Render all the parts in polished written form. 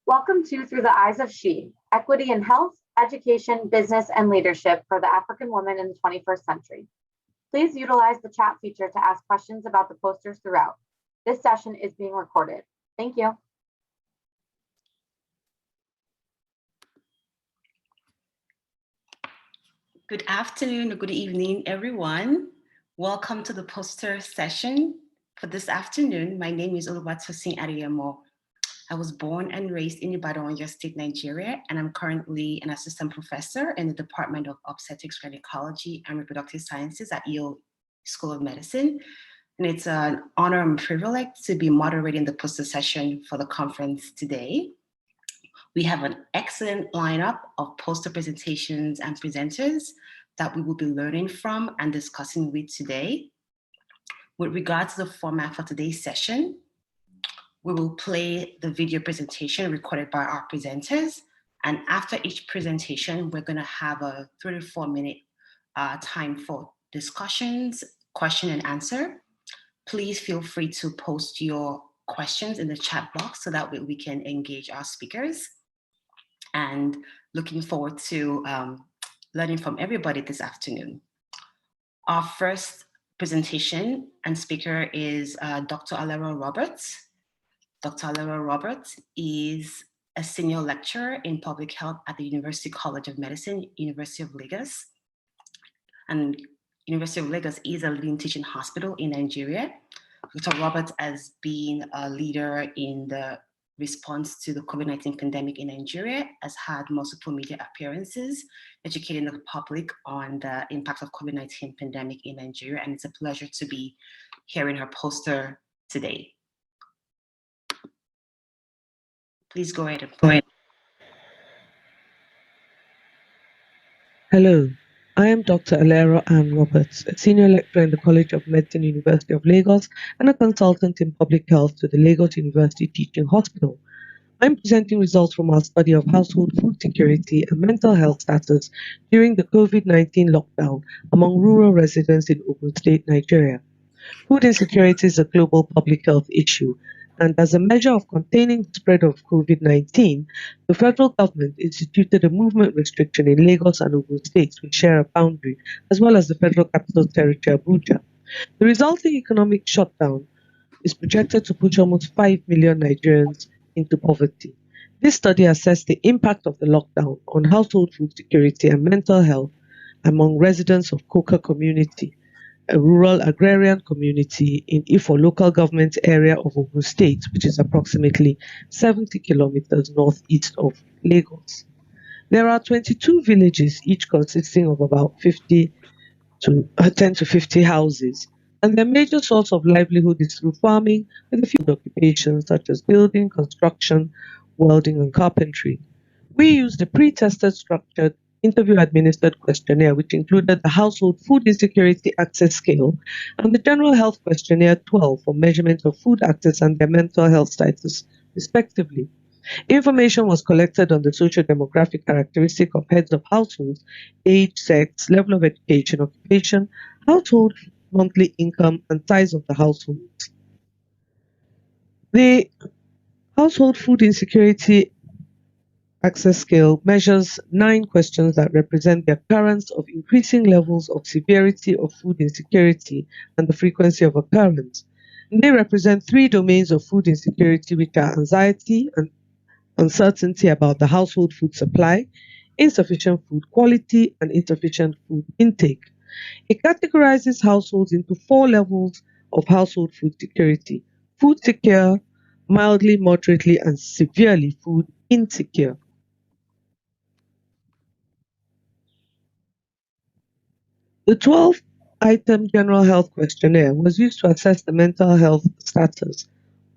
Welcome to Through the Eyes of She, Equity in Health, Education, Business, and Leadership for the African Woman in the 21st Century. Please utilize the chat feature to ask questions about the posters throughout. This session is being recorded. Thank you. Good afternoon or good evening, everyone. Welcome to the poster session for this afternoon. My name is Oluwatosin Adeyemo. I was born and raised in Ibadan, Oyo State, Nigeria, and I'm currently an assistant professor in the Department of Obstetrics, Gynecology, and Reproductive Sciences at Yale School of Medicine. And it's an honor and privilege to be moderating the poster session for the conference today. We have an excellent lineup of poster presentations and presenters that we will be learning from and discussing with today. With regard to the format for today's session, we will play the video presentation recorded by our presenters. And after each presentation, we're going to have a 3 to 4 minute time for discussions, question and answer. Please feel free to post your questions in the chat box so that we can engage our speakers. And looking forward to learning from everybody this afternoon. Our first presentation and speaker is Dr. Alero Roberts. Dr. Alero Roberts is a senior lecturer in public health at the University College of Medicine, University of Lagos. And University of Lagos is a leading teaching hospital in Nigeria. Dr. Roberts has been a leader in the response to the COVID-19 pandemic in Nigeria, has had multiple media appearances, educating the public on the impact of COVID-19 pandemic in Nigeria. And it's a pleasure to be hearing her poster today. Please go ahead. Hello, I am Dr. Alero Ann Roberts, a senior lecturer in the College of Medicine, University of Lagos, and a consultant in public health to the Lagos University Teaching Hospital. I'm presenting results from our study of household food security and mental health status during the COVID-19 lockdown among rural residents in Ogun State, Nigeria. Food insecurity is a global public health issue, and as a measure of containing the spread of COVID-19, the federal government instituted a movement restriction in Lagos and Ogun states which share a boundary, as well as the Federal Capital Territory, Abuja. The resulting economic shutdown is projected to push almost 5 million Nigerians into poverty. This study assessed the impact of the lockdown on household food security and mental health among residents of Koka community, a rural agrarian community in Ifo local government area of Ogun State, which is approximately 70 kilometers northeast of Lagos. There are 22 villages, each consisting of about 10 to 50 houses, and their major source of livelihood is through farming, with a few occupations such as building, construction, welding, and carpentry. We used a pre-tested structured interview-administered questionnaire, which included the Household Food Insecurity Access Scale and the General Health Questionnaire 12 for measurement of food access and their mental health status, respectively. Information was collected on the socio-demographic characteristic of heads of households, age, sex, level of education, occupation, household monthly income, and size of the household. The Household Food Insecurity Access Scale measures 9 questions that represent the occurrence of increasing levels of severity of food insecurity and the frequency of occurrence. And they represent 3 domains of food insecurity, which are anxiety and uncertainty about the household food supply, insufficient food quality, and insufficient food intake. It categorizes households into 4 levels of household food security: food secure, mildly, moderately, and severely food insecure. The 12-item general health questionnaire was used to assess the mental health status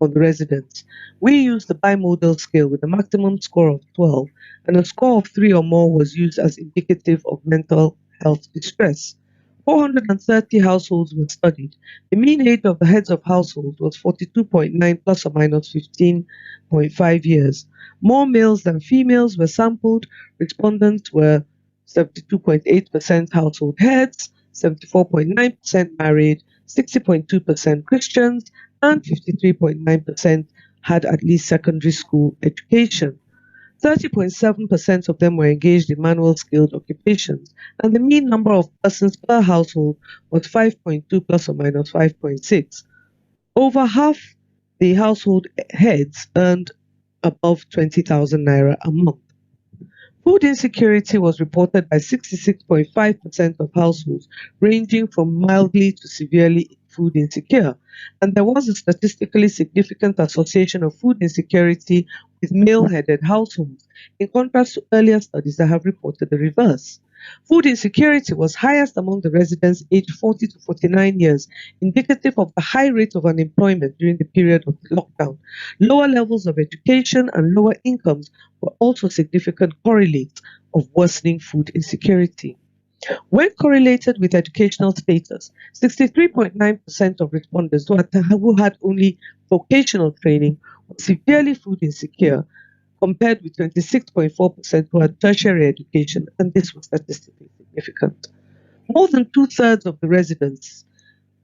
of the residents. We used the bimodal scale with a maximum score of 12, and a score of 3 or more was used as indicative of mental health distress. 430 households were studied. The mean age of the heads of households was 42.9 plus or minus 15.5 years. More males than females were sampled. Respondents were 72.8% household heads, 74.9% married, 60.2% Christians, and 53.9% had at least secondary school education. 30.7% of them were engaged in manual skilled occupations, and the mean number of persons per household was 5.2 plus or minus 5.6. Over half the household heads earned above 20,000 naira a month. Food insecurity was reported by 66.5% of households, ranging from mildly to severely food insecure. And there was a statistically significant association of food insecurity with male headed households, in contrast to earlier studies that have reported the reverse. Food insecurity was highest among the residents aged 40 to 49 years, indicative of the high rate of unemployment during the period of lockdown. Lower levels of education and lower incomes were also significant correlates of worsening food insecurity. When correlated with educational status, 63.9% of respondents who had only vocational training were severely food insecure, compared with 26.4% who had tertiary education, and this was statistically significant. More than two-thirds of the residents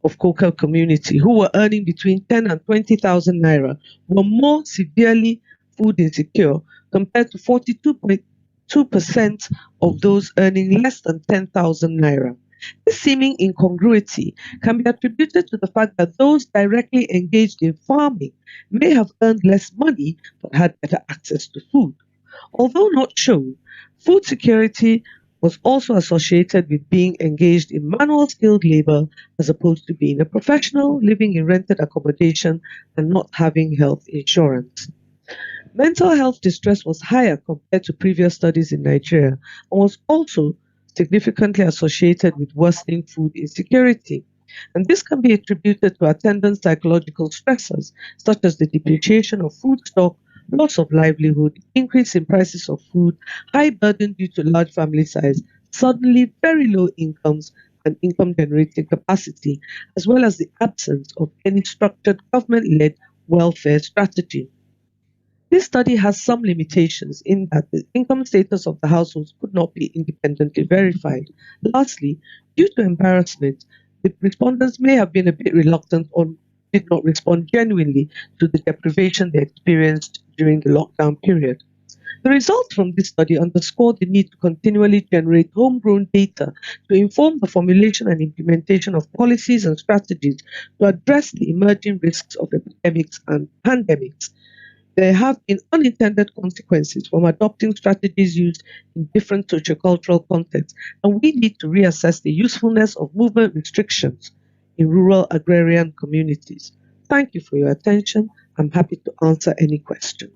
of Coca community who were earning between 10 and 20,000 naira were more severely food insecure compared to 42.2% of those earning less than 10,000 naira. This seeming incongruity can be attributed to the fact that those directly engaged in farming may have earned less money but had better access to food. Although not shown, food security was also associated with being engaged in manual skilled labor as opposed to being a professional, living in rented accommodation, and not having health insurance. Mental health distress was higher compared to previous studies in Nigeria and was also significantly associated with worsening food insecurity. And this can be attributed to attendant psychological stressors such as the depreciation of food stock, loss of livelihood, increase in prices of food, high burden due to large family size, suddenly very low incomes and income generating capacity, as well as the absence of any structured government led welfare strategy. This study has some limitations in that the income status of the households could not be independently verified. Lastly, due to embarrassment, the respondents may have been a bit reluctant or did not respond genuinely to the deprivation they experienced during the lockdown period. The results from this study underscore the need to continually generate homegrown data to inform the formulation and implementation of policies and strategies to address the emerging risks of epidemics and pandemics. There have been unintended consequences from adopting strategies used in different sociocultural contexts, and we need to reassess the usefulness of movement restrictions in rural agrarian communities. Thank you for your attention. I'm happy to answer any question.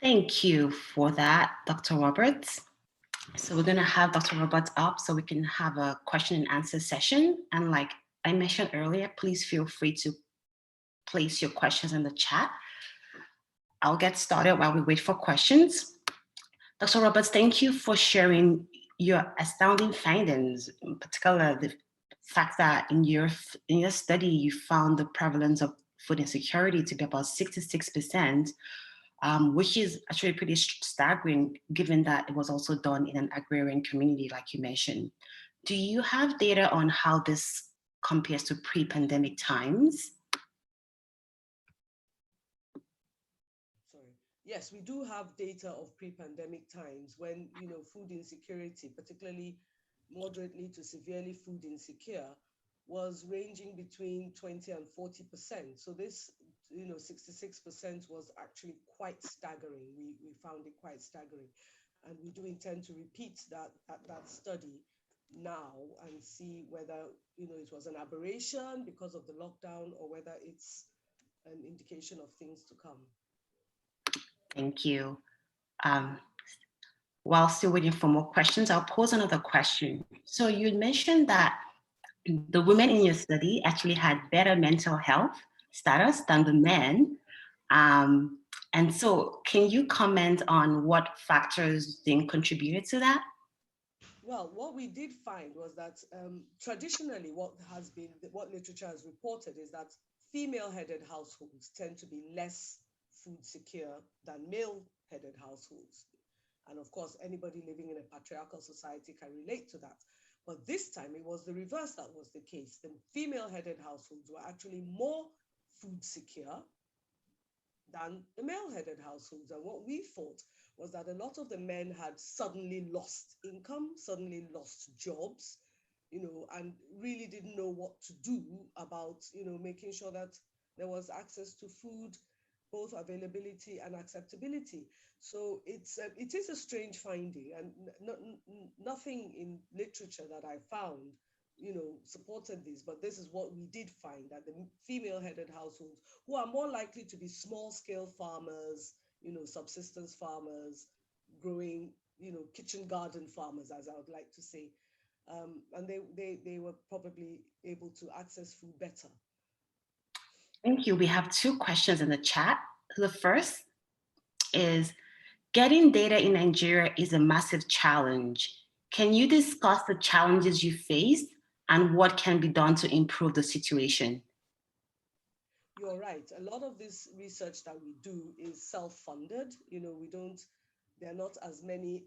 Thank you for that, Dr. Roberts. So we're going to have Dr. Roberts up so we can have a question and answer session. And like I mentioned earlier, please feel free to place your questions in the chat. I'll get started while we wait for questions. Dr. Roberts, thank you for sharing your astounding findings, in particular the fact that in your study you found the prevalence of food insecurity to be about 66%, which is actually pretty staggering given that it was also done in an agrarian community like you mentioned. Do you have data on how this compares to pre-pandemic times? Yes, we do have data of pre-pandemic times when, food insecurity, particularly moderately to severely food insecure, was ranging between 20 and 40%. So this, 66% was actually quite staggering. We found it quite staggering. And we do intend to repeat that study now and see whether, it was an aberration because of the lockdown or whether it's an indication of things to come. Thank you. While still waiting for more questions, I'll pose another question. So you mentioned that the women in your study actually had better mental health status than the men. And so can you comment on what factors then contributed to that? Well, what we did find was that traditionally what literature has reported is that female-headed households tend to be less food secure than male-headed households. And of course, anybody living in a patriarchal society can relate to that. But this time it was the reverse that was the case. The female-headed households were actually more food secure than the male-headed households. And what we thought was that a lot of the men had suddenly lost income, suddenly lost jobs, and really didn't know what to do about, making sure that there was access to food, both availability and acceptability. So it is a strange finding, and nothing in literature that I found, supported this, but this is what we did find, that the female-headed households, who are more likely to be small-scale farmers, subsistence farmers, growing, kitchen garden farmers, as I would like to say, and they were probably able to access food better. Thank you. We have 2 questions in the chat. The first is, getting data in Nigeria is a massive challenge. Can you discuss the challenges you faced and what can be done to improve the situation? You're right. A lot of this research that we do is self-funded. There are not as many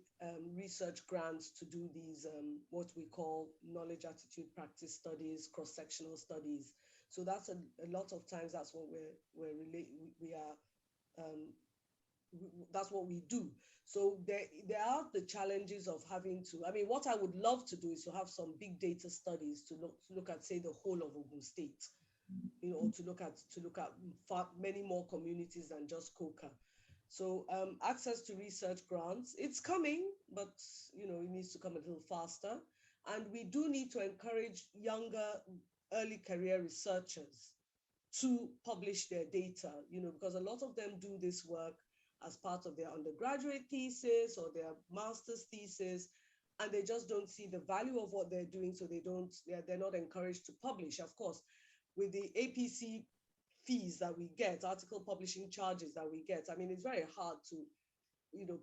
research grants to do these, what we call knowledge, attitude, practice studies, cross-sectional studies. So that's a lot of times that's what that's what we do. So there are the challenges of having to, what I would love to do is to have some big data studies to look at, say, the whole of Ogun State, or to look at many more communities than just Coca. So access to research grants, it's coming, but it needs to come a little faster. And we do need to encourage younger, early career researchers to publish their data, because a lot of them do this work as part of their undergraduate thesis or their master's thesis, and they just don't see the value of what they're doing, so they're not encouraged to publish. Of course, with the APC fees that we get, article publishing charges that we get, it's very hard to,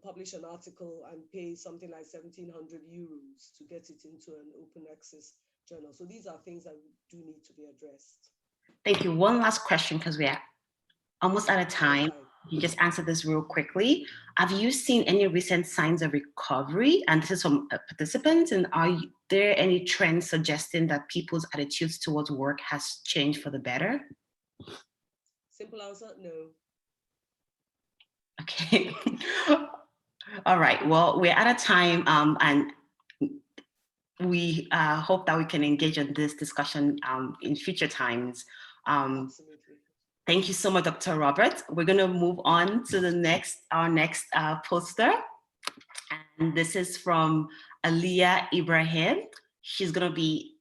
publish an article and pay something like 1,700 euros to get it into an open access journal. So these are things that do need to be addressed. Thank you. One last question, because we are almost out of time. You just answered this real quickly. Have you seen any recent signs of recovery? And this is from participants. And are there any trends suggesting that people's attitudes towards work has changed for the better? Simple answer, no. Okay. All right. Well, we're out of time, and we hope that we can engage in this discussion in future times. Absolutely. Thank you so much, Dr. Roberts. We're going to move on to our next poster. And this is from Aliyah Ibrahim. She's going to be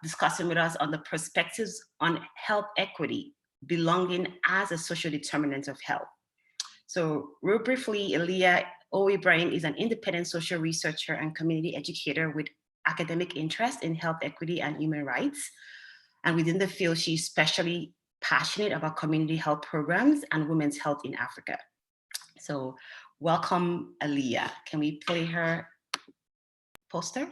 discussing with us on the perspectives on health equity, belonging as a social determinant of health. So real briefly, Aliyah Ibrahim is an independent social researcher and community educator with academic interest in health equity and human rights. And within the field, she's especially passionate about community health programs and women's health in Africa. So welcome, Aliyah. Can we play her poster?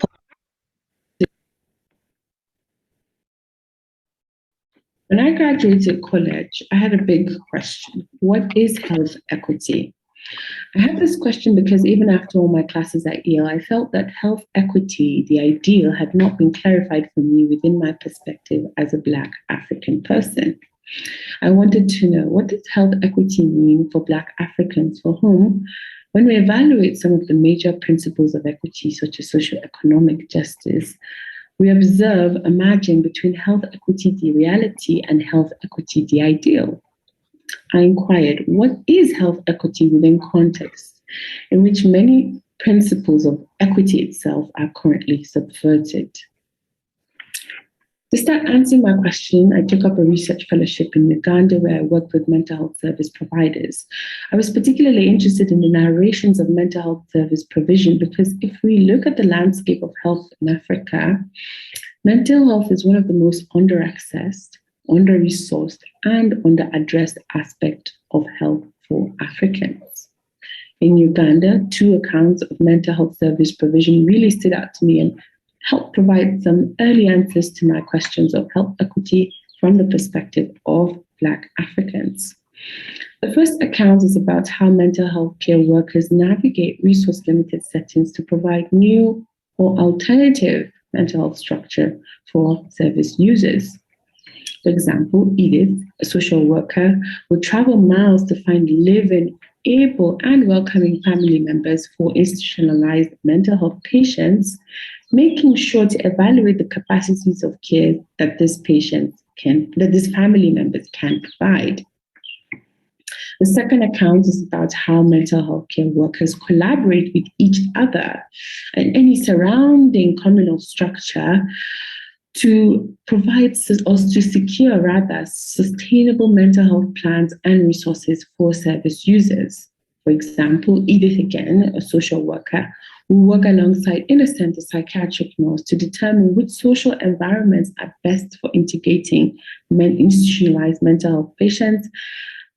When I graduated college, I had a big question. What is health equity? I had this question because even after all my classes at Yale, I felt that health equity, the ideal, had not been clarified for me within my perspective as a Black African person. I wanted to know, what does health equity mean for Black Africans, for whom, when we evaluate some of the major principles of equity, such as socioeconomic justice, we observe a margin between health equity, the reality, and health equity, the ideal. I inquired, what is health equity within context in which many principles of equity itself are currently subverted? To start answering my question, I took up a research fellowship in Uganda where I worked with mental health service providers. I was particularly interested in the narrations of mental health service provision because if we look at the landscape of health in Africa, mental health is one of the most under-accessed, under-resourced, and under-addressed aspect of health for Africans. In Uganda, 2 accounts of mental health service provision really stood out to me and helped provide some early answers to my questions of health equity from the perspective of Black Africans. The first account is about how mental health care workers navigate resource-limited settings to provide new or alternative mental health structure for service users. For example, Edith, a social worker, would travel miles to find living, able, and welcoming family members for institutionalized mental health patients, making sure to evaluate the capacities of care that these family members can provide. The second account is about how mental health care workers collaborate with each other and any surrounding communal structure to provide or to secure rather sustainable mental health plans and resources for service users. For example, Edith again, a social worker, will work alongside Innocent, a psychiatric nurse, to determine which social environments are best for integrating institutionalized mental health patients,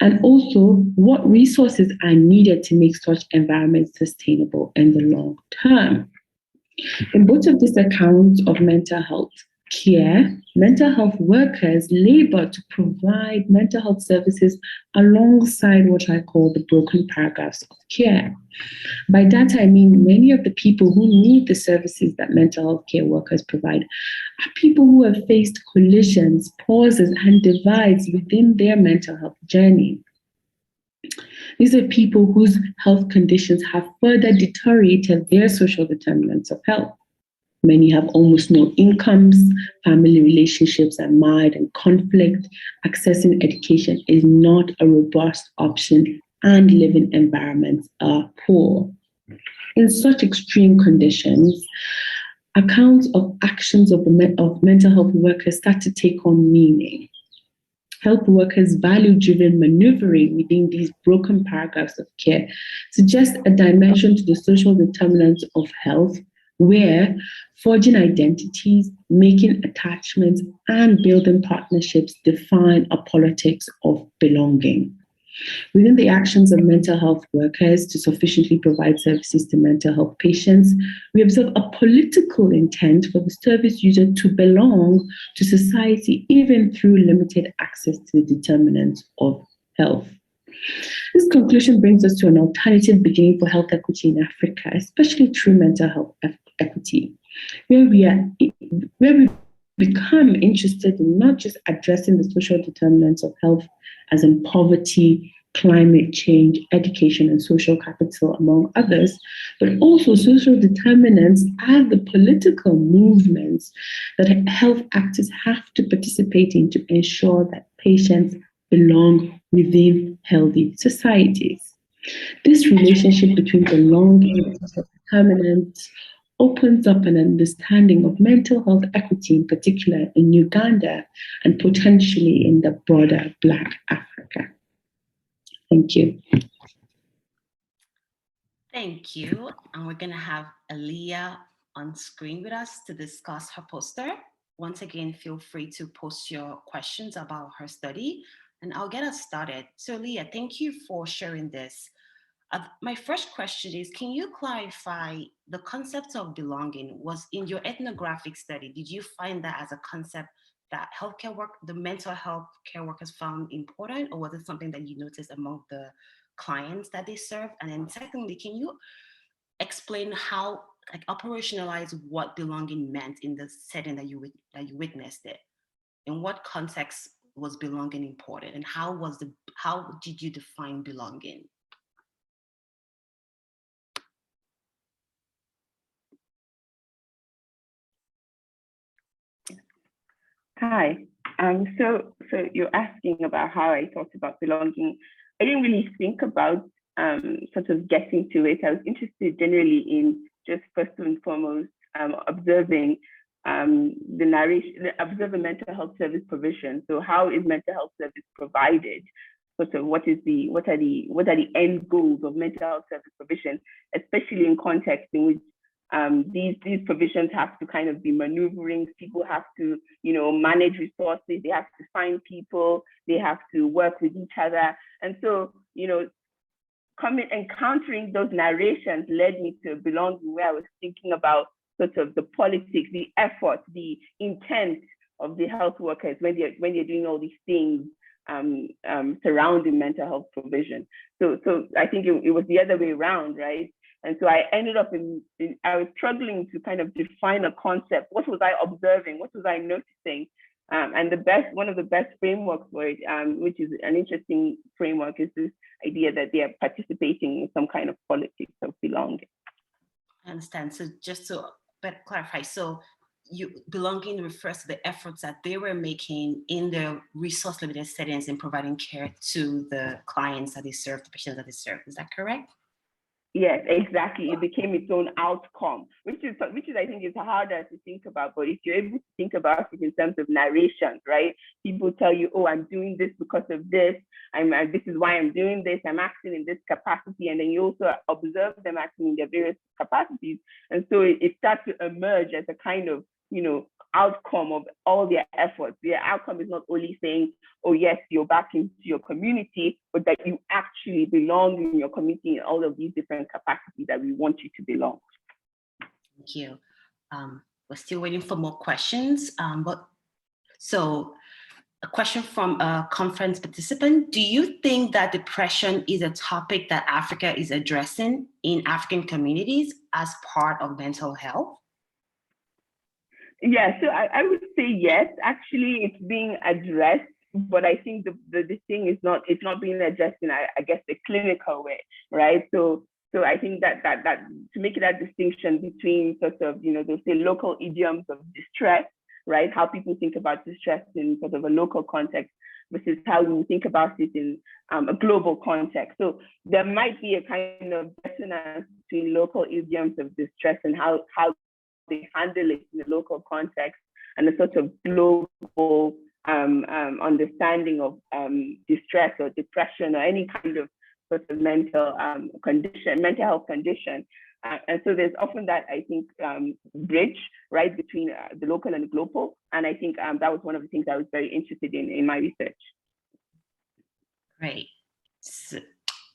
and also what resources are needed to make such environments sustainable in the long term. In both of these accounts of mental health care, mental health workers labor to provide mental health services alongside what I call the broken paragraphs of care. By that, I mean many of the people who need the services that mental health care workers provide are people who have faced collisions, pauses, and divides within their mental health journey. These are people whose health conditions have further deteriorated their social determinants of health. Many have almost no incomes, family relationships are mired in conflict, accessing education is not a robust option, and living environments are poor. In such extreme conditions, accounts of actions of mental health workers start to take on meaning. Health workers' value-driven maneuvering within these broken paragraphs of care suggest a dimension to the social determinants of health where forging identities, making attachments, and building partnerships define a politics of belonging. Within the actions of mental health workers to sufficiently provide services to mental health patients, we observe a political intent for the service user to belong to society even through limited access to the determinants of health. This conclusion brings us to an alternative beginning for health equity in Africa, especially through mental health equity, where we become interested in not just addressing the social determinants of health as in poverty, climate change, education, and social capital, among others, but also social determinants as the political movements that health actors have to participate in to ensure that patients belong within healthy societies. This relationship between belonging and social determinants opens up an understanding of mental health equity, in particular in Uganda and potentially in the broader Black Africa. Thank you. Thank you. And we're going to have Aaliyah on screen with us to discuss her poster. Once again, feel free to post your questions about her study, and I'll get us started. So Aaliyah, thank you for sharing this. My first question is, can you clarify the concept of belonging? Was in your ethnographic study, did you find that as a concept that the mental health care workers found important, or was it something that you noticed among the clients that they serve? And then secondly, can you explain how, operationalize what belonging meant in the setting that you witnessed it? In what context was belonging important, and how did you define belonging? Hi. So you're asking about how I thought about belonging. I didn't really think about sort of getting to it. I was interested generally in just first and foremost observing the narration, observing mental health service provision. So how is mental health service provided? Sort of what are the end goals of mental health service provision, especially in context in which these provisions have to kind of be maneuvering. People have to, manage resources. They have to find people. They have to work with each other. And so, encountering those narrations led me to belonging, where I was thinking about sort of the politics, the effort, the intent of the health workers when they're doing all these things surrounding mental health provision. So I think it was the other way around, right? And so I ended up I was struggling to kind of define a concept. What was I observing? What was I noticing? And one of the best frameworks for it, which is an interesting framework, is this idea that they are participating in some kind of politics of belonging. I understand. So just to better clarify, so belonging refers to the efforts that they were making in their resource limited settings in providing care to the clients that they serve, the patients that they serve. Is that correct? Yes, exactly. It became its own outcome, which is I think is harder to think about. But if you're able to think about it in terms of narrations, right? People tell you, "Oh, I'm doing this because of this. This is why I'm doing this. I'm acting in this capacity," and then you also observe them acting in their various capacities, and so it starts to emerge as a kind of, outcome of all their efforts. Their outcome is not only saying, "Oh yes, you're back into your community," but that you actually belong in your community in all of these different capacities that we want you to belong. Thank you. We're still waiting for more questions. So a question from a conference participant. Do you think that depression is a topic that Africa is addressing in African communities as part of mental health? Yeah, so I would say yes. Actually, it's being addressed, but I think the thing is it's not being addressed in, I guess, the clinical way, right? So I think that to make that distinction between sort of, they'll say local idioms of distress, right? How people think about distress in sort of a local context versus how we think about it in a global context. So there might be a kind of dissonance between local idioms of distress and how they handle it in the local context and a sort of global understanding of distress or depression or any kind of sort of mental health condition. And so there's often that, I think, bridge, right, between the local and the global. And I think that was one of the things I was very interested in my research. Great.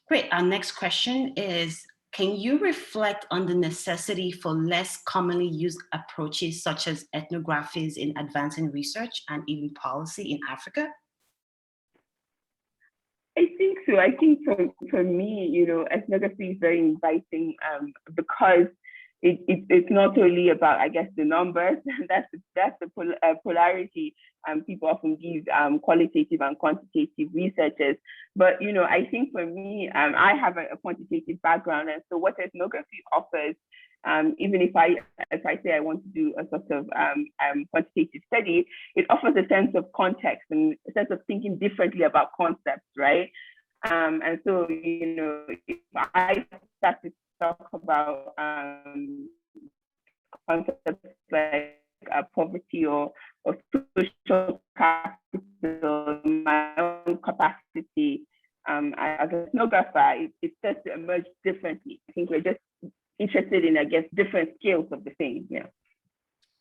Great. Our next question is, can you reflect on the necessity for less commonly used approaches such as ethnographies in advancing research and even policy in Africa? I think so. I think for me, ethnography is very inviting because it's not only about, I guess, the numbers. That's the polarity people often give qualitative and quantitative researchers. But I think for me, I have a quantitative background, and so what ethnography offers, even if I say I want to do a sort of quantitative study, it offers a sense of context and a sense of thinking differently about concepts, right? And so if I start to talk about concepts like poverty or social capital, my own capacity as an ethnographer, it starts to emerge differently. I think we're just interested in, I guess, different scales of the same. Yeah.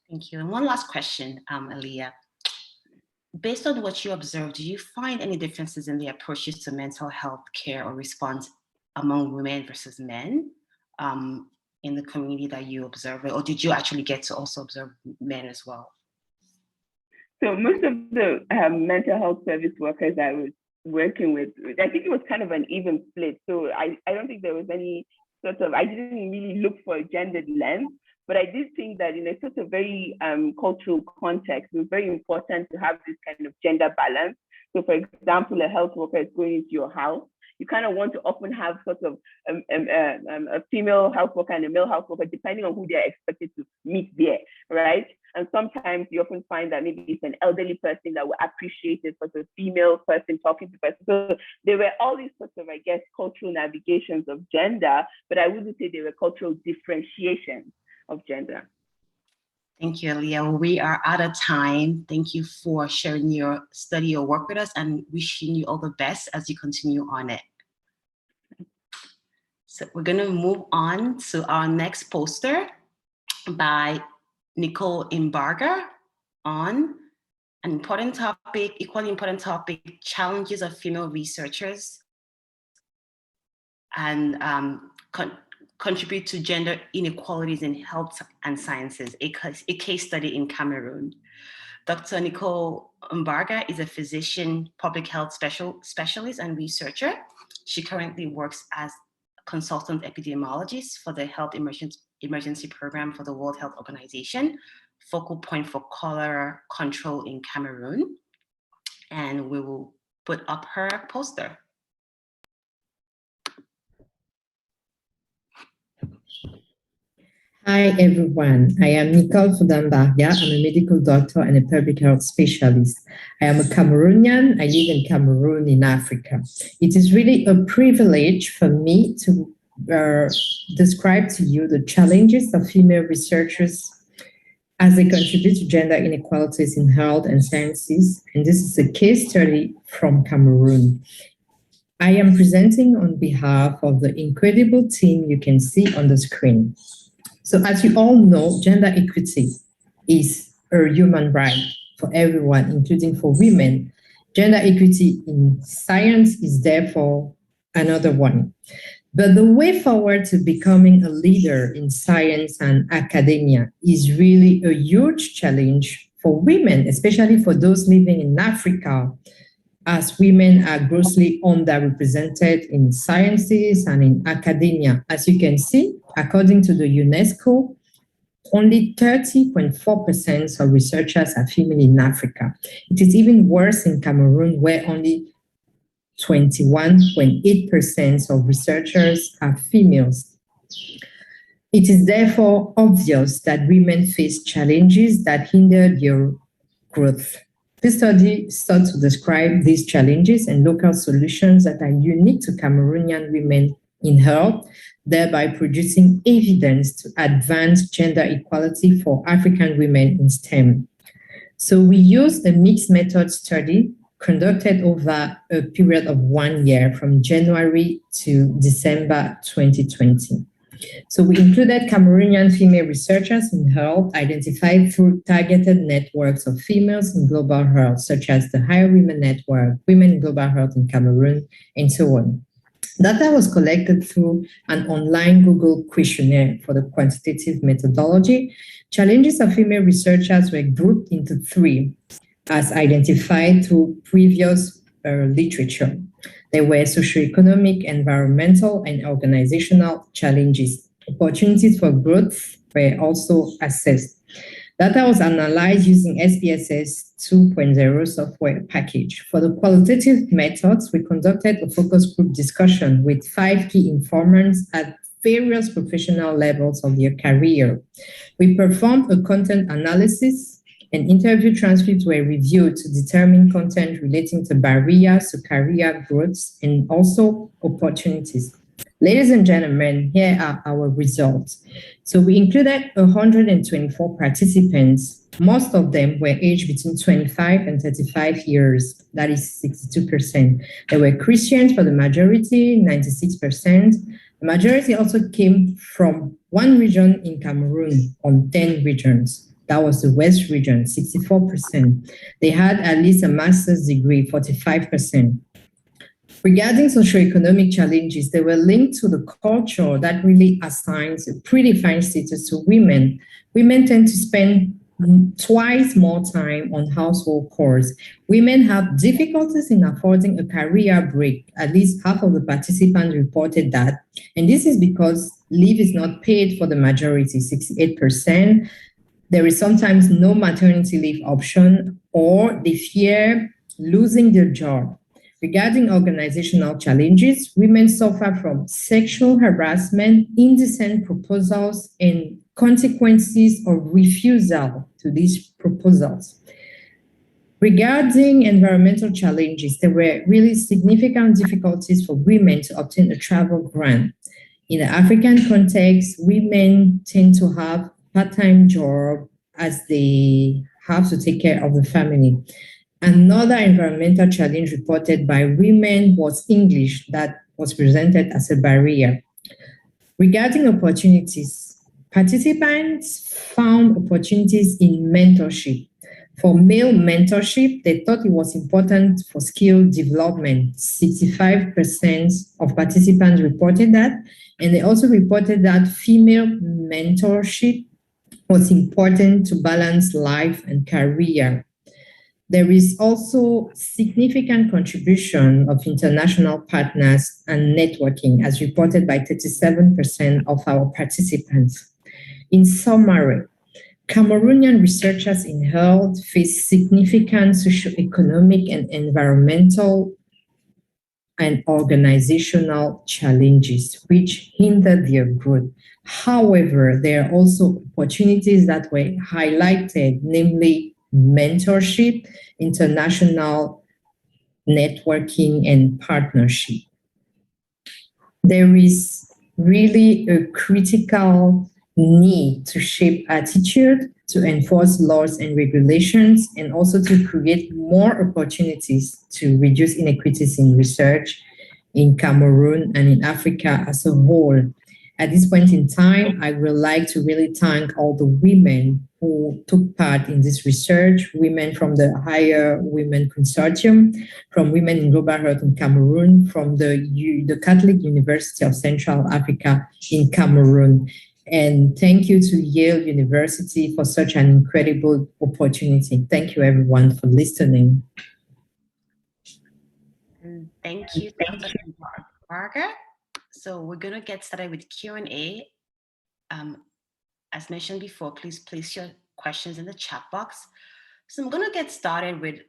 Thank you. And one last question, Aliyah. Based on what you observed, do you find any differences in the approaches to mental health care or response among women versus men in the community that you observe, or did you actually get to also observe men as well? So most of the mental health service workers I was working with, I think it was kind of an even split. So I don't think there was any sort of, I didn't really look for a gendered lens, but I did think that in a sort of very cultural context, it was very important to have this kind of gender balance. So for example, a health worker is going into your house. You kind of want to often have sort of a female health worker and a male health worker, depending on who they're expected to meet there, right? And sometimes you often find that maybe it's an elderly person that will appreciate it, but a female person talking to person. So there were all these sorts of, I guess, cultural navigations of gender, but I wouldn't say they were cultural differentiations of gender. Thank you, Aliyah. We are out of time. Thank you for sharing your study or work with us, and wishing you all the best as you continue on it. So we're going to move on to our next poster by Nicole Mbarga on an important topic, equally important topic, challenges of female researchers and contribute to gender inequalities in health and sciences, a case study in Cameroon. Dr. Nicole Mbarga is a physician, public health specialist and researcher. She currently works as consultant epidemiologist for the Health Emergency Program for the World Health Organization, focal point for cholera control in Cameroon. And we will put up her poster. Hi, everyone. I am Nicole Fudambaria. I'm a medical doctor and a public health specialist. I am a Cameroonian. I live in Cameroon in Africa. It is really a privilege for me to describe to you the challenges of female researchers as they contribute to gender inequalities in health and sciences. And this is a case study from Cameroon. I am presenting on behalf of the incredible team you can see on the screen. So as you all know, gender equity is a human right for everyone, including for women. Gender equity in science is therefore another one. But the way forward to becoming a leader in science and academia is really a huge challenge for women, especially for those living in Africa, as women are grossly underrepresented in sciences and in academia. As you can see, according to the UNESCO, only 30.4% of researchers are female in Africa. It is even worse in Cameroon, where only 21.8% of researchers are females. It is therefore obvious that women face challenges that hinder their growth. This study sought to describe these challenges and local solutions that are unique to Cameroonian women in health, thereby producing evidence to advance gender equality for African women in STEM. So we used a mixed method study conducted over a period of 1 year from January to December 2020. So we included Cameroonian female researchers in health identified through targeted networks of females in global health, such as the Higher Women Network, Women in Global Health in Cameroon, and so on. Data was collected through an online Google questionnaire for the quantitative methodology. Challenges of female researchers were grouped into 3, as identified through previous literature. There were socioeconomic, environmental, and organizational challenges. Opportunities for growth were also assessed. Data was analyzed using SPSS 2.0 software package. For the qualitative methods, we conducted a focus group discussion with 5 key informants at various professional levels of their career. We performed a content analysis, and interview transcripts were reviewed to determine content relating to barriers to career growth and also opportunities. Ladies and gentlemen, here are our results. So we included 124 participants. Most of them were aged between 25 and 35 years, that is 62%. They were Christians for the majority, 96%. The majority also came from 1 region in Cameroon on 10 regions. That was the West region, 64%. They had at least a master's degree, 45%. Regarding socioeconomic challenges, they were linked to the culture that really assigns a predefined status to women. Women tend to spend twice more time on household chores. Women have difficulties in affording a career break. At least half of the participants reported that. And this is because leave is not paid for the majority, 68%. There is sometimes no maternity leave option, or they fear losing their job. Regarding organizational challenges, women suffer from sexual harassment, indecent proposals, and consequences of refusal to these proposals. Regarding environmental challenges, there were really significant difficulties for women to obtain a travel grant. In the African context, women tend to have part-time job as they have to take care of the family. Another environmental challenge reported by women was English that was presented as a barrier. Regarding opportunities, participants found opportunities in mentorship. For male mentorship, they thought it was important for skill development. 65% of participants reported that, and they also reported that female mentorship was important to balance life and career. There is also significant contribution of international partners and networking, as reported by 37% of our participants. In summary, Cameroonian researchers in health face significant socioeconomic and environmental and organizational challenges which hinder their growth. However, there are also opportunities that were highlighted, namely mentorship, international networking, and partnership. There is really a critical need to shape attitude, to enforce laws and regulations, and also to create more opportunities to reduce inequities in research in Cameroon and in Africa as a whole. At this point in time, I would like to really thank all the women who took part in this research, women from the Higher Women Consortium, from Women in Global Health in Cameroon, from the Catholic University of Central Africa in Cameroon. And thank you to Yale University for such an incredible opportunity. Thank you, everyone, for listening. Thank you, Dr. Barger. So we're going to get started with Q&A. As mentioned before, please place your questions in the chat box. So I'm going to get started with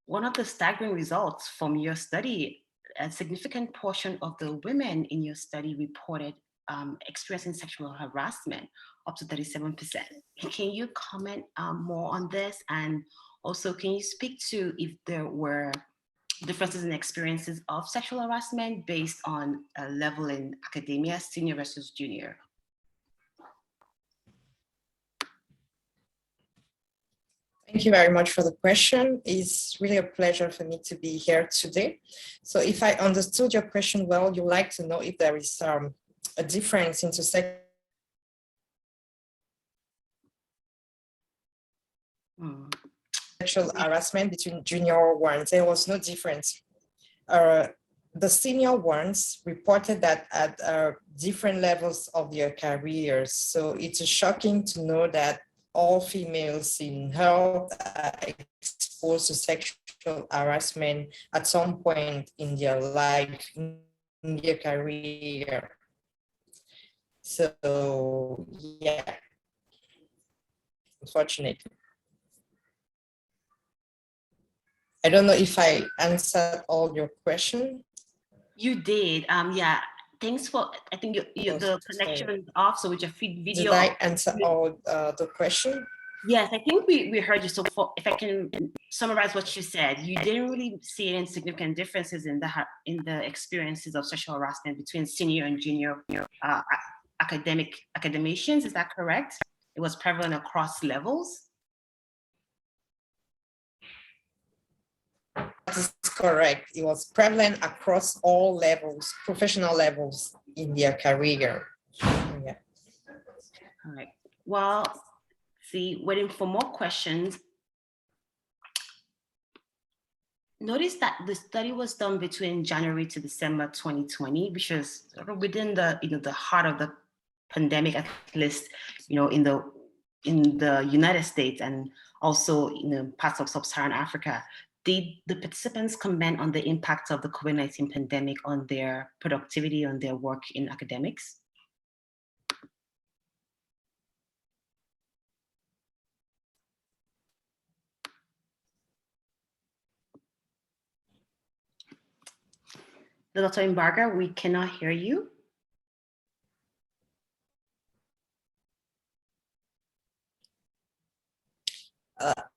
one of the staggering results from your study. A significant portion of the women in your study reported experiencing sexual harassment, up to 37%. Can you comment more on this? And also, can you speak to if there were differences in experiences of sexual harassment based on a level in academia, senior versus junior? Thank you very much for the question. It's really a pleasure for me to be here today. So if I understood your question well, you'd like to know if there is a difference into sexual harassment between junior ones. There was no difference. The senior ones reported that at different levels of their careers. So it's shocking to know that all females in health are exposed to sexual harassment at some point in their life, in their career. So, yeah, unfortunately. I don't know if I answered all your questions. You did, yeah. Thanks for, I think the connection is off, so with your video. Did I answer all the question? Yes, I think we heard you. So if I can summarize what you said, you didn't really see any significant differences in the experiences of sexual harassment between senior and junior academicians. Is that correct? It was prevalent across levels? That is correct. It was prevalent across all levels, professional levels in their career. Yeah. All right. Well, see, waiting for more questions. Notice that the study was done between January to December 2020, which was sort of within the the heart of the pandemic, at least in the United States and also in parts of sub-Saharan Africa. Did the participants comment on the impact of the COVID-19 pandemic on their productivity, on their work in academics? Dr. Mbarga, we cannot hear you.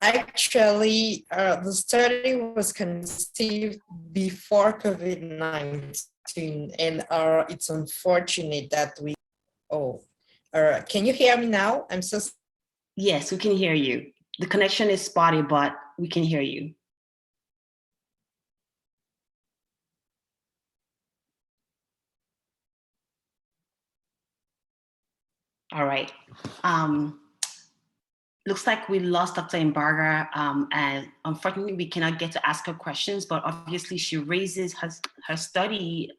Actually, the study was conceived before COVID-19, and it's unfortunate that can you hear me now? I'm so. Yes, we can hear you. The connection is spotty, but we can hear you. All right. Looks like we lost Dr. Mbarga, and unfortunately we cannot get to ask her questions, but obviously she raises, her study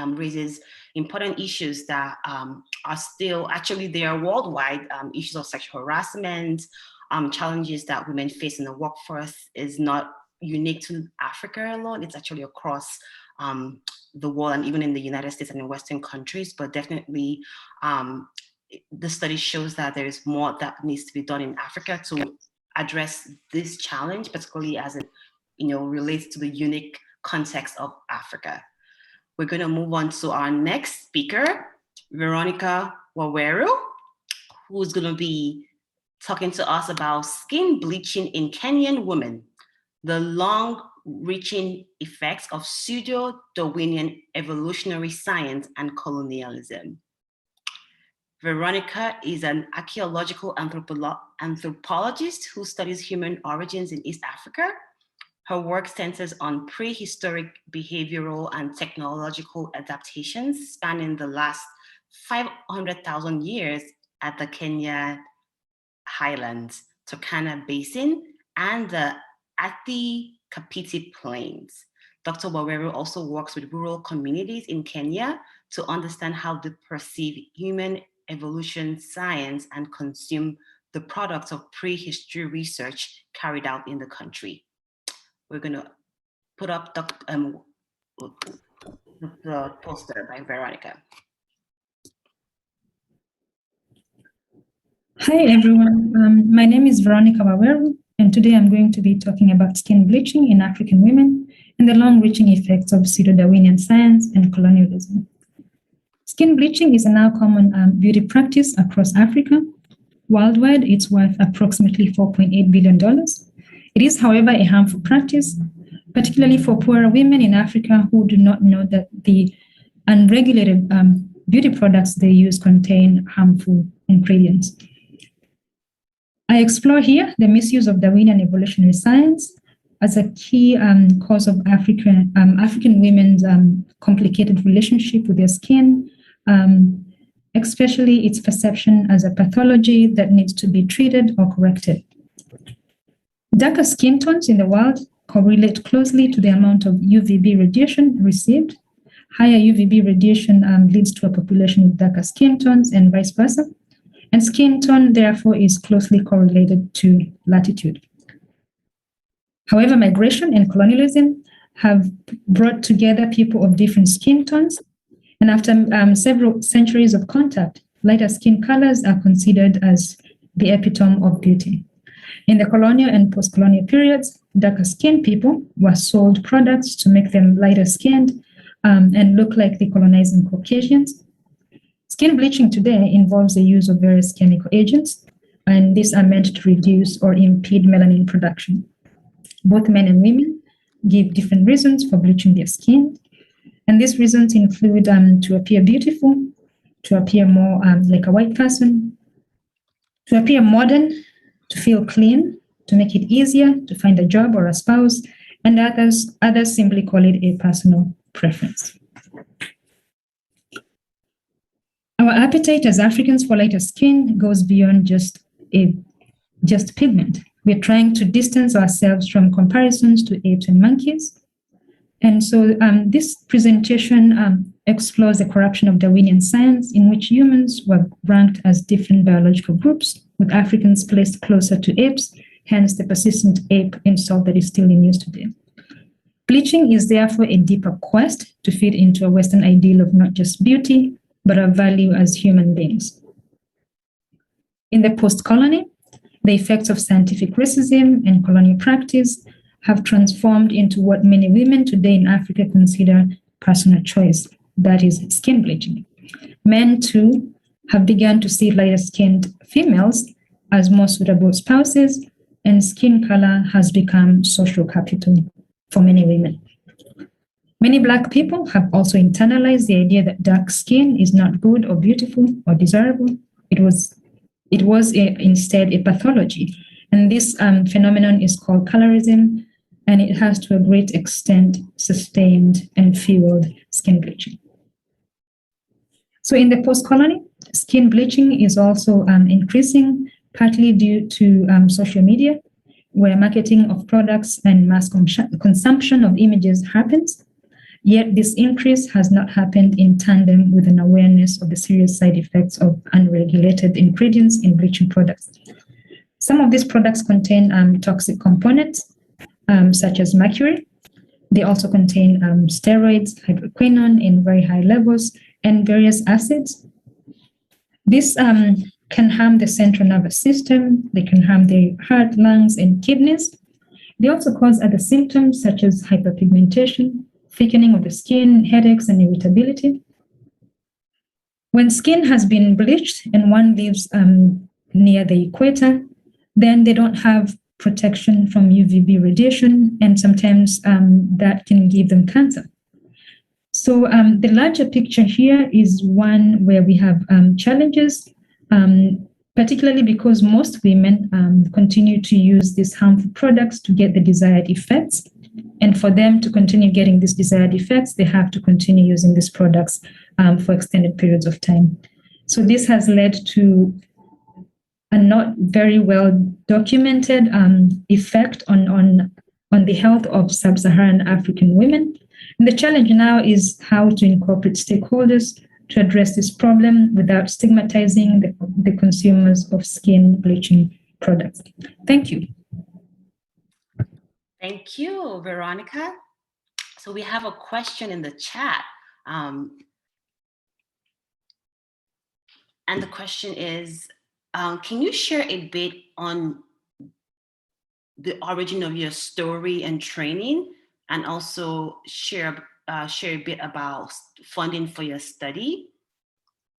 raises important issues that are still, actually they are worldwide, issues of sexual harassment, challenges that women face in the workforce is not unique to Africa alone. It's actually across the world, and even in the United States and in Western countries. But definitely, the study shows that there is more that needs to be done in Africa to address this challenge, particularly as it relates to the unique context of Africa. We're going to move on to our next speaker, Veronica Waweru, who's going to be talking to us about skin bleaching in Kenyan women, the long-reaching effects of pseudo-Darwinian evolutionary science and colonialism. Veronica is an archaeological anthropologist who studies human origins in East Africa. Her work centers on prehistoric behavioral and technological adaptations spanning the last 500,000 years at the Kenya Highlands, Turkana Basin, and the Athi-Kapiti Plains. Dr. Waweru also works with rural communities in Kenya to understand how they perceive human evolution science and consume the products of prehistory research carried out in the country. We're going to put up the poster by Veronica. Hi everyone, my name is Veronica Waweru, and today I'm going to be talking about skin bleaching in African women and the long-reaching effects of pseudo-Darwinian science and colonialism. Skin bleaching is a now common beauty practice across Africa. Worldwide, it's worth approximately $4.8 billion. It is, however, a harmful practice, particularly for poorer women in Africa who do not know that the unregulated beauty products they use contain harmful ingredients. I explore here the misuse of Darwinian evolutionary science as a key cause of African women's complicated relationship with their skin, especially its perception as a pathology that needs to be treated or corrected. Darker skin tones in the world correlate closely to the amount of UVB radiation received. Higher UVB radiation leads to a population with darker skin tones and vice versa. And skin tone, therefore, is closely correlated to latitude. However, migration and colonialism have brought together people of different skin tones. And after several centuries of contact, lighter skin colors are considered as the epitome of beauty. In the colonial and post-colonial periods, darker skinned people were sold products to make them lighter skinned and look like the colonizing Caucasians. Skin bleaching today involves the use of various chemical agents, and these are meant to reduce or impede melanin production. Both men and women give different reasons for bleaching their skin, and these reasons include to appear beautiful, to appear more like a white person, to appear modern, to feel clean, to make it easier to find a job or a spouse, and others simply call it a personal preference. Our appetite as Africans for lighter skin goes beyond just pigment. We're trying to distance ourselves from comparisons to apes and monkeys. And so this presentation explores the corruption of Darwinian science, in which humans were ranked as different biological groups, with Africans placed closer to apes, hence the persistent ape insult that is still in use today. Bleaching is therefore a deeper quest to fit into a Western ideal of not just beauty, but of value as human beings. In the post-colony, the effects of scientific racism and colonial practice have transformed into what many women today in Africa consider personal choice, that is skin bleaching. Men, too, have begun to see lighter-skinned females as more suitable spouses, and skin color has become social capital for many women. Many Black people have also internalized the idea that dark skin is not good or beautiful or desirable. It was instead a pathology. And this phenomenon is called colorism, and it has to a great extent sustained and fueled skin bleaching. So in the post-colony, skin bleaching is also increasing, partly due to social media, where marketing of products and mass consumption of images happens. Yet this increase has not happened in tandem with an awareness of the serious side effects of unregulated ingredients in bleaching products. Some of these products contain toxic components, such as mercury. They also contain steroids, hydroquinone in very high levels, and various acids. This can harm the central nervous system. They can harm the heart, lungs, and kidneys. They also cause other symptoms such as hyperpigmentation, thickening of the skin, headaches, and irritability. When skin has been bleached and one lives near the equator, then they don't have protection from UVB radiation, and sometimes that can give them cancer. So the larger picture here is one where we have challenges, particularly because most women continue to use these harmful products to get the desired effects. And for them to continue getting these desired effects, they have to continue using these products for extended periods of time. So this has led to a not very well documented effect on the health of sub-Saharan African women. And the challenge now is how to incorporate stakeholders to address this problem without stigmatizing the consumers of skin bleaching products. Thank you. Thank you, Veronica. So we have a question in the chat. And the question is, can you share a bit on the origin of your story and training, and also share a bit about funding for your study?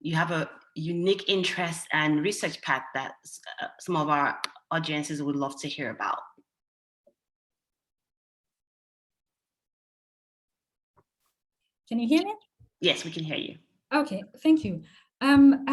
You have a unique interest and research path that some of our audiences would love to hear about. Can you hear me? Yes, we can hear you. Okay, thank you. In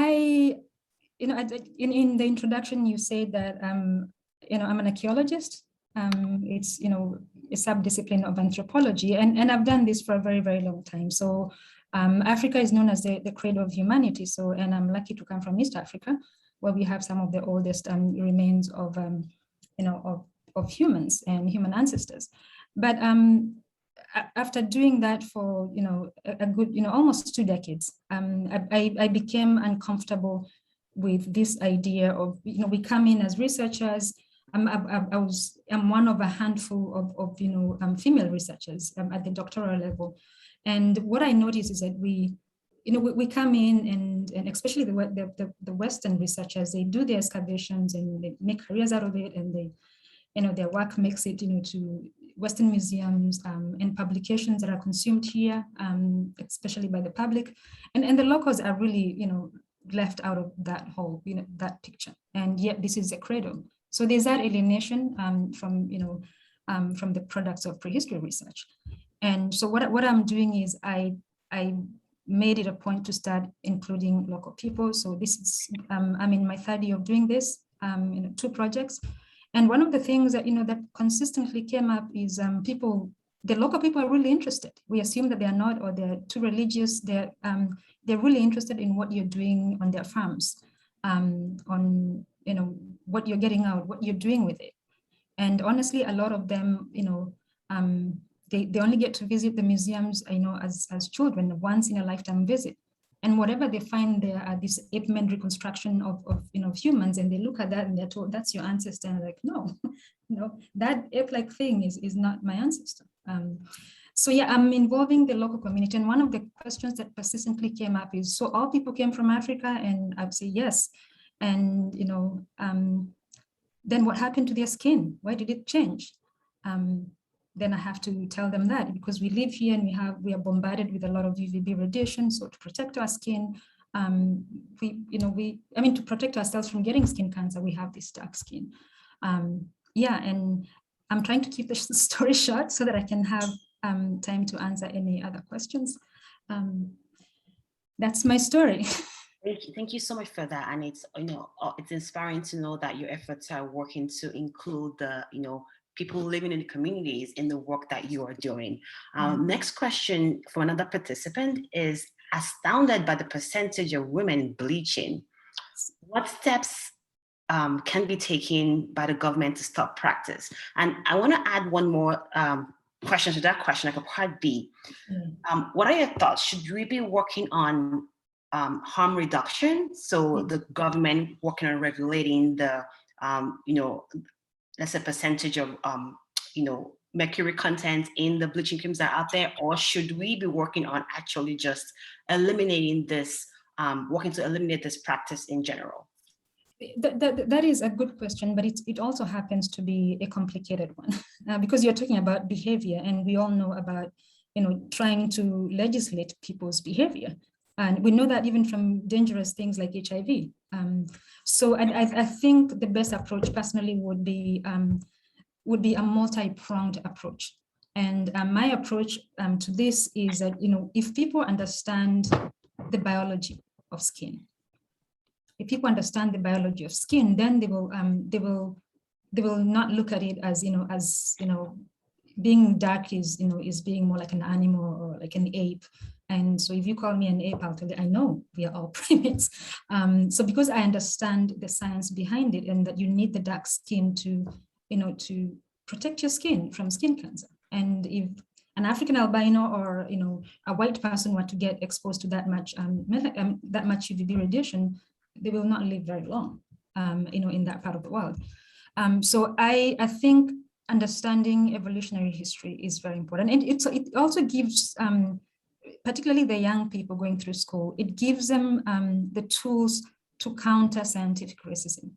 the introduction, you said that I'm an archaeologist. It's a subdiscipline of anthropology, and I've done this for a very, very long time. So Africa is known as the cradle of humanity. So, and I'm lucky to come from East Africa, where we have some of the oldest remains of humans and human ancestors. But after doing that for a good almost 2 decades, I became uncomfortable with this idea of we come in as researchers. I'm one of a handful of female researchers at the doctoral level, and what I noticed is that we come in and especially the Western researchers, they do their excavations and they make careers out of it, and they their work makes it to Western museums and publications that are consumed here, especially by the public, and the locals are really left out of that whole that picture, and yet this is a cradle. So there's that alienation from the products of prehistory research. And so what I'm doing is I made it a point to start including local people. So this is I'm in my 3rd year of doing this, 2 projects. And one of the things that that consistently came up is the local people are really interested. We assume that they are not, or they're too religious. They're really interested in what you're doing on their farms, on what you're getting out, what you're doing with it. And honestly, a lot of them, they only get to visit the museums, as children, once in a lifetime visit. And whatever they find there are this ape-man reconstruction of humans, and they look at that and they're told, that's your ancestor. And like, no, that ape-like thing is not my ancestor. So yeah, I'm involving the local community. And one of the questions that persistently came up is, so all people came from Africa? And I would say yes. And then what happened to their skin? Why did it change? Then I have to tell them that, because we live here and we are bombarded with a lot of UVB radiation. So to protect our skin, to protect ourselves from getting skin cancer, we have this dark skin. And I'm trying to keep the story short so that I can have time to answer any other questions. That's my story. Thank you so much for that. And it's it's inspiring to know that your efforts are working to include the people living in the communities in the work that you are doing. Next question from another participant is, astounded by the percentage of women bleaching. What steps can be taken by the government to stop practice? And I want to add one more question to that question, like a part B. What are your thoughts? Should we be working on harm reduction? So the government working on regulating the let's say percentage of, mercury content in the bleaching creams that are out there, or should we be working on actually just eliminating this, working to eliminate this practice in general? That is a good question, but it also happens to be a complicated one because you're talking about behavior, and we all know about trying to legislate people's behavior, and we know that even from dangerous things like HIV. So I think the best approach personally would be a multi-pronged approach, and my approach to this is that if people understand the biology of skin. If people understand the biology of skin, then they will not look at it as being dark is being more like an animal or like an ape. And so if you call me an ape, I'll tell you, I know we are all primates. So because I understand the science behind it, and that you need the dark skin to protect your skin from skin cancer. And if an African albino or a white person were to get exposed to that much UVB radiation, they will not live very long, in that part of the world. So I think understanding evolutionary history is very important, and it also gives, particularly the young people going through school, it gives them the tools to counter scientific racism.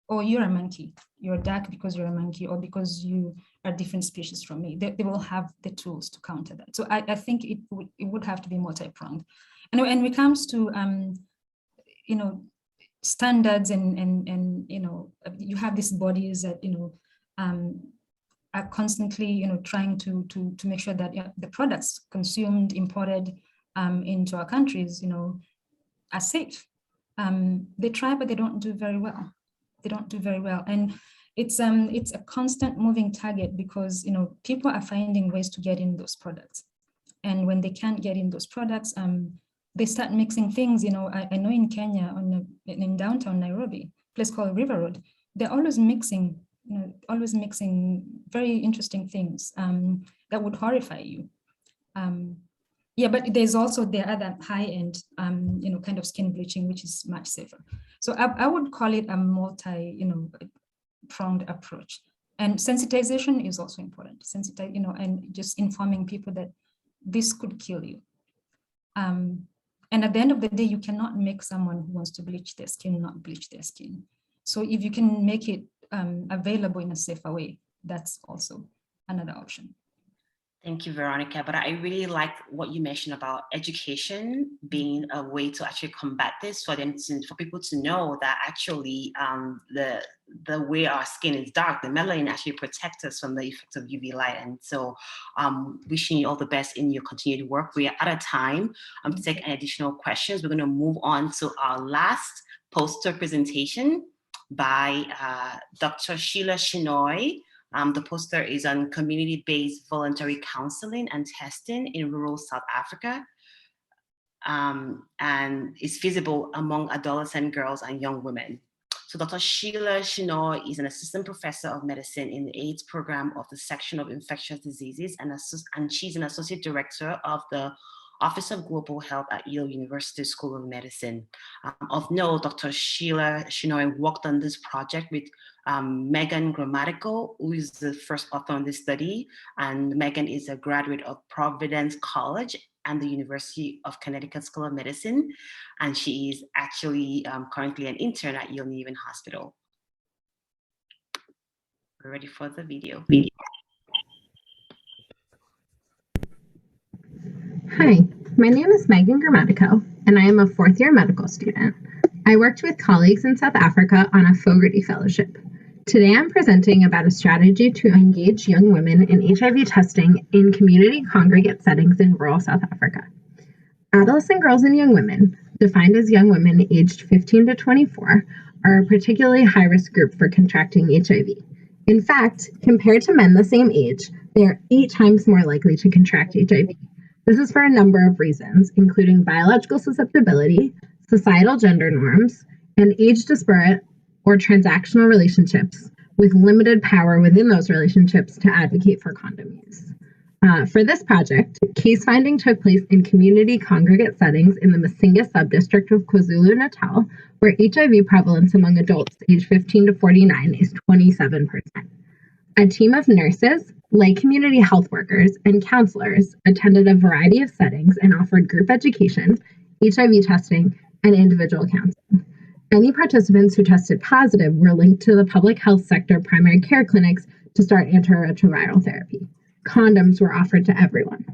Or you're a monkey, you're dark because you're a monkey, or because you are a different species from me. They will have the tools to counter that. So I think it would have to be multi-pronged. And when it comes to standards and you have these bodies that are constantly trying to make sure that the products consumed, imported into our countries are safe. They try, but they don't do very well. And it's a constant moving target, because people are finding ways to get in those products, and when they can't get in those products, they start mixing things. I know in Kenya, in downtown Nairobi, a place called River Road, they're always mixing very interesting things that would horrify you. But there's also the other high-end, kind of skin bleaching, which is much safer. So I would call it a multi-pronged approach. And sensitization is also important. And just informing people that this could kill you. And at the end of the day, you cannot make someone who wants to bleach their skin not bleach their skin. So if you can make it available in a safer way, that's also another option. Thank you, Veronica. But I really like what you mentioned about education being a way to actually combat this, for people to know that actually the way our skin is dark, the melanin actually protects us from the effects of UV light. And so wishing you all the best in your continued work. We are out of time to take any additional questions. We're going to move on to our last poster presentation by Dr. Sheila Shenoy. The poster is on community-based voluntary counseling and testing in rural South Africa, and is feasible among adolescent girls and young women. So Dr. Sheila Shenoy is an assistant professor of medicine in the AIDS program of the Section of Infectious Diseases, and she's an associate director of the Office of Global Health at Yale University School of Medicine. Of note, Dr. Sheila Shenoy worked on this project with Megan Grammatical, who is the first author on this study. And Megan is a graduate of Providence College and the University of Connecticut School of Medicine. And she is actually currently an intern at Yale New Haven Hospital. We're ready for the video. Hi, my name is Megan Grammatico, and I am a fourth-year medical student. I worked with colleagues in South Africa on a Fogarty Fellowship. Today I'm presenting about a strategy to engage young women in HIV testing in community congregate settings in rural South Africa. Adolescent girls and young women, defined as young women aged 15 to 24, are a particularly high-risk group for contracting HIV. In fact, compared to men the same age, they are 8 times more likely to contract HIV. This is for a number of reasons, including biological susceptibility, societal gender norms, and age disparate or transactional relationships with limited power within those relationships to advocate for condom use. For this project, case finding took place in community congregate settings in the Masinga subdistrict of KwaZulu-Natal, where HIV prevalence among adults aged 15 to 49 is 27%. A team of nurses, lay community health workers, and counselors attended a variety of settings and offered group education, HIV testing, and individual counseling. Any participants who tested positive were linked to the public health sector primary care clinics to start antiretroviral therapy. Condoms were offered to everyone.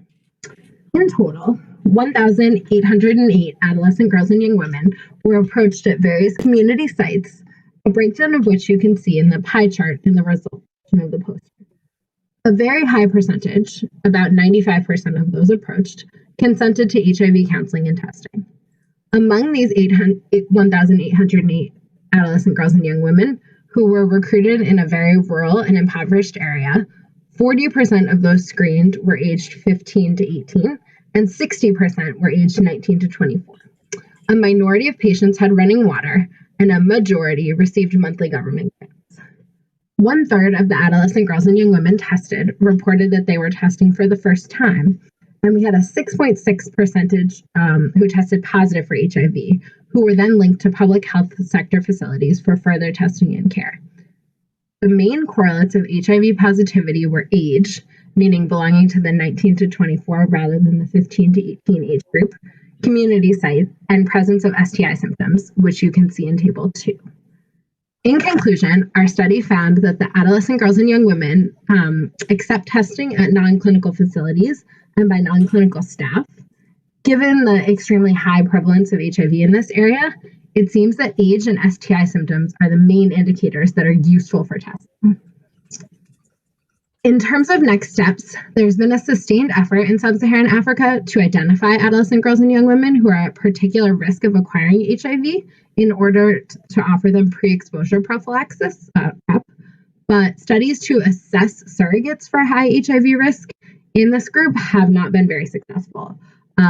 In total, 1,808 adolescent girls and young women were approached at various community sites, a breakdown of which you can see in the pie chart in the result of the poster. A very high percentage, about 95% of those approached, consented to HIV counseling and testing. Among these 1,808 adolescent girls and young women who were recruited in a very rural and impoverished area, 40% of those screened were aged 15 to 18, and 60% were aged 19 to 24. A minority of patients had running water, and a majority received monthly government grants. 1/3 of the adolescent girls and young women tested reported that they were testing for the first time, and we had a 6.6% who tested positive for HIV, who were then linked to public health sector facilities for further testing and care. The main correlates of HIV positivity were age, meaning belonging to the 19 to 24 rather than the 15 to 18 age group, community site, and presence of STI symptoms, which you can see in Table 2. In conclusion, our study found that the adolescent girls and young women accept testing at non-clinical facilities and by non-clinical staff. Given the extremely high prevalence of HIV in this area, it seems that age and STI symptoms are the main indicators that are useful for testing. In terms of next steps, there's been a sustained effort in sub-Saharan Africa to identify adolescent girls and young women who are at particular risk of acquiring HIV in order to offer them pre-exposure prophylaxis, PrEP. But studies to assess surrogates for high HIV risk in this group have not been very successful.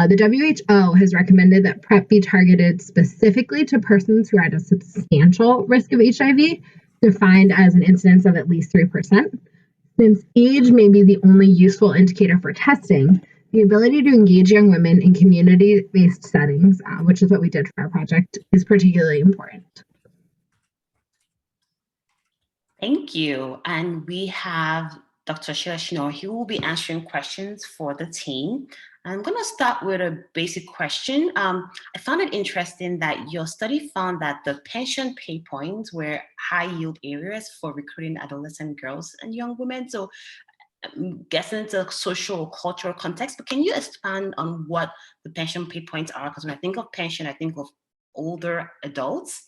The WHO has recommended that PrEP be targeted specifically to persons who are at a substantial risk of HIV, defined as an incidence of at least 3%. Since age may be the only useful indicator for testing, the ability to engage young women in community-based settings, which is what we did for our project, is particularly important. Thank you. And we have Dr. Sheila Chinor, who will be answering questions for the team. I'm going to start with a basic question. I found it interesting that your study found that the pension pay points were high yield areas for recruiting adolescent girls and young women. So I'm guessing it's a social or cultural context, but can you expand on what the pension pay points are? Because when I think of pension, I think of older adults.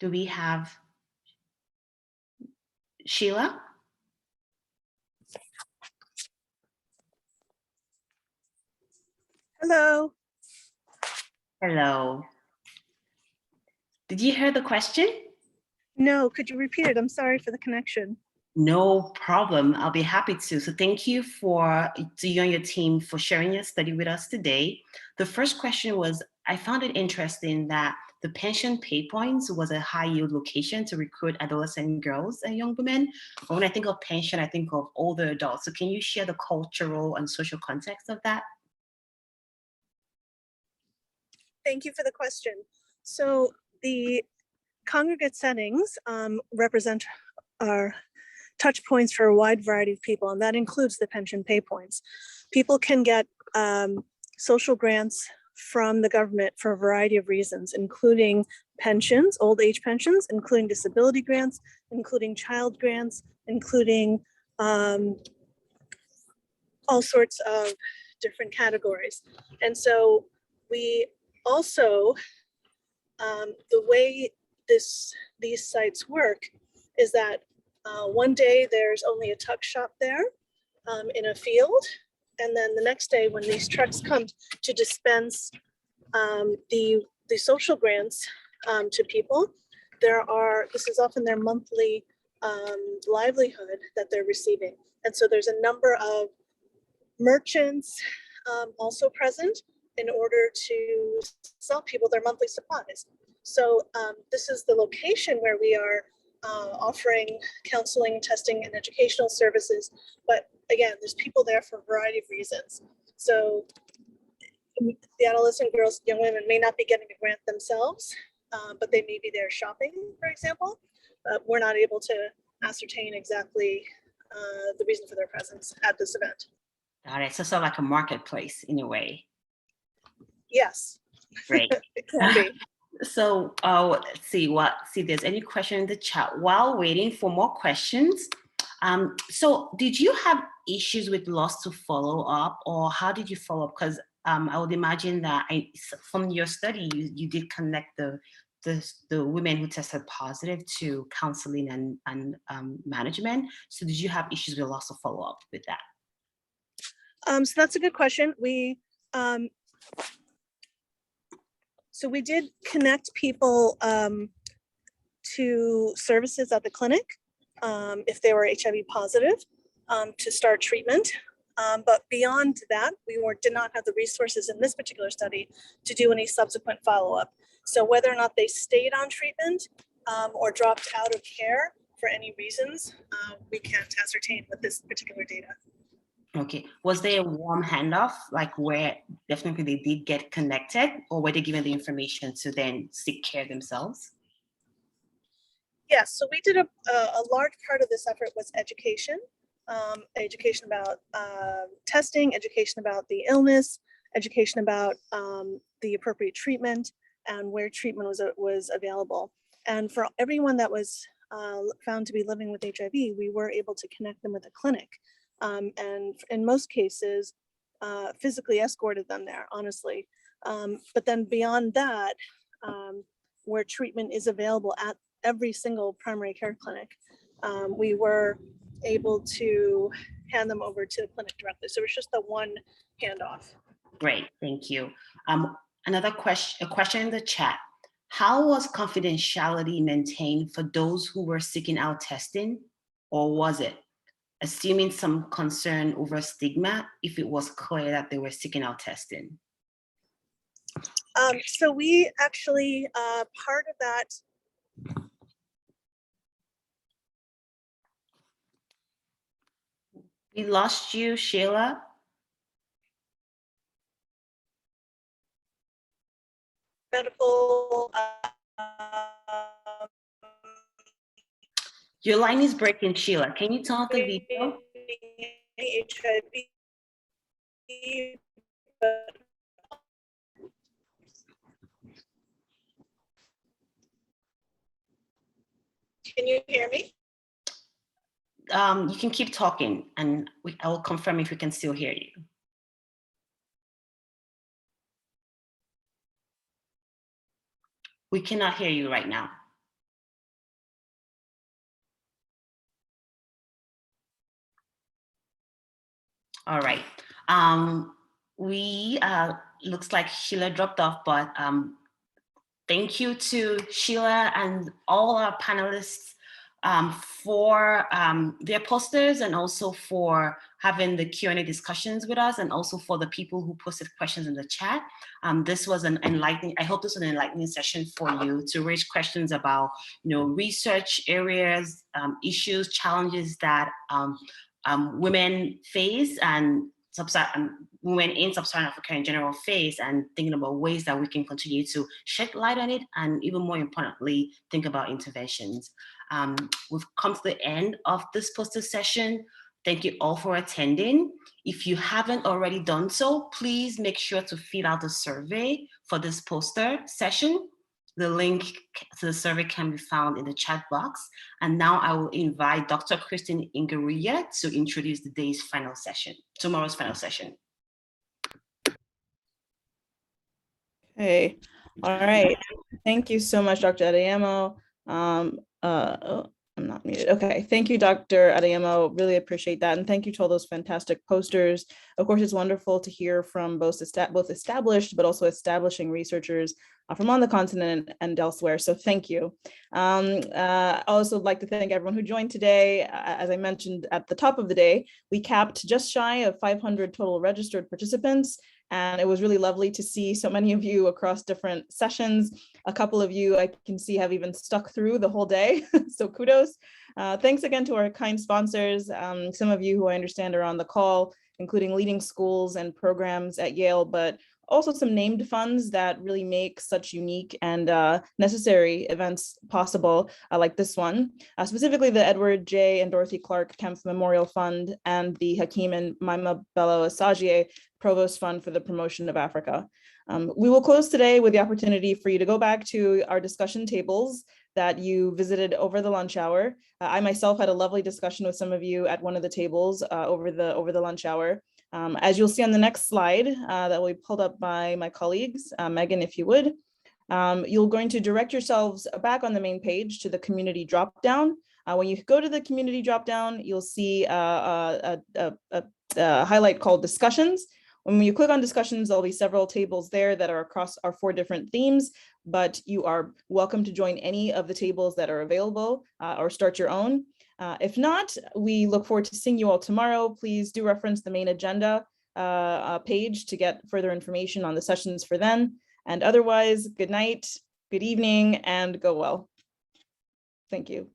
Do we have Sheila? Hello. Hello. Did you hear the question? No, could you repeat it? I'm sorry for the connection. No problem. I'll be happy to. So thank you to you and your team for sharing your study with us today. The first question was, I found it interesting that the pension pay points was a high yield location to recruit adolescent girls and young women. But when I think of pension, I think of older adults. So can you share the cultural and social context of that? Thank you for the question. So the congregate settings represent our touch points for a wide variety of people, and that includes the pension pay points. People can get social grants from the government for a variety of reasons, including pensions, old age pensions, including disability grants, including child grants, including all sorts of different categories. And so we also, the way these sites work is that one day there's only a tuck shop there in a field. And then the next day when these trucks come to dispense the social grants to people, this is often their monthly livelihood that they're receiving. And so there's a number of merchants also present in order to sell people their monthly supplies. So this is the location where we are offering counseling, testing, and educational services. But again, there's people there for a variety of reasons. So the adolescent girls, young women may not be getting a grant themselves, but they may be there shopping, for example. We're not able to ascertain exactly the reason for their presence at this event. Got it. So sort of like a marketplace in a way. Yes. Great. It can be. So let's see if there's any question in the chat while waiting for more questions. So did you have issues with loss to follow up, or how did you follow up? Because I would imagine that from your study, you did connect the women who tested positive to counseling and management. So did you have issues with loss of follow up with that? So that's a good question. So we did connect people to services at the clinic if they were HIV positive to start treatment. But beyond that, we did not have the resources in this particular study to do any subsequent follow-up. So whether or not they stayed on treatment or dropped out of care for any reasons, we can't ascertain with this particular data. Okay, was there a warm handoff, like where definitely they did get connected, or were they given the information to then seek care themselves? Yes, so we did a large part of this effort was education, education about testing, education about the illness, education about the appropriate treatment and where treatment was available. And for everyone that was found to be living with HIV, we were able to connect them with a clinic. And in most cases, physically escorted them there, honestly. But then beyond that, where treatment is available at every single primary care clinic, we were able to hand them over to the clinic directly. So it's just the one handoff. Great, thank you. Another question, a question in the chat. How was confidentiality maintained for those who were seeking out testing, or was it? Assuming some concern over stigma if it was clear that they were seeking out testing? So we actually, part of that. We lost you, Sheila. Medical. Your line is breaking, Sheila. Can you turn off the video? HIV, can you hear me? You can keep talking and I will confirm if we can still hear you. We cannot hear you right now. All right. Looks like Sheila dropped off, but thank you to Sheila and all our panelists for their posters and also for having the Q&A discussions with us, and also for the people who posted questions in the chat. This was an enlightening, I hope this was an enlightening session for you to raise questions about, research areas, issues, challenges that women face and women in sub-Saharan Africa in general face, and thinking about ways that we can continue to shed light on it, and even more importantly, think about interventions. We've come to the end of this poster session. Thank you all for attending. If you haven't already done so, please make sure to fill out the survey for this poster session. The link to the survey can be found in the chat box. And now I will invite Dr. Christine Ingeriya to introduce tomorrow's final session. Okay, all right. Thank you so much, Dr. Adeyemo. I'm not muted. Okay, thank you, Dr. Adeyemo. Really appreciate that. And thank you to all those fantastic posters. Of course, it's wonderful to hear from both established, but also establishing researchers from on the continent and elsewhere. So thank you. I also like to thank everyone who joined today. As I mentioned at the top of the day, we capped just shy of 500 total registered participants. And it was really lovely to see so many of you across different sessions. A couple of you I can see have even stuck through the whole day, so kudos. Thanks again to our kind sponsors, some of you who I understand are on the call, including leading schools and programs at Yale, but also some named funds that really make such unique and necessary events possible, like this one, specifically the Edward J. and Dorothy Clark Kempf Memorial Fund and the Hakeem and Maima Bello Asagie Provost Fund for the Promotion of Africa. We will close today with the opportunity for you to go back to our discussion tables that you visited over the lunch hour. I myself had a lovely discussion with some of you at one of the tables over the lunch hour. As you'll see on the next slide that will be pulled up by my colleagues, Megan, if you would, you're going to direct yourselves back on the main page to the community dropdown. When you go to the community dropdown, you'll see a highlight called discussions. When you click on discussions, there'll be several tables there that are across our 4 different themes, but you are welcome to join any of the tables that are available or start your own. If not, we look forward to seeing you all tomorrow. Please do reference the main agenda page to get further information on the sessions for then. And otherwise, good night, good evening, and go well. Thank you.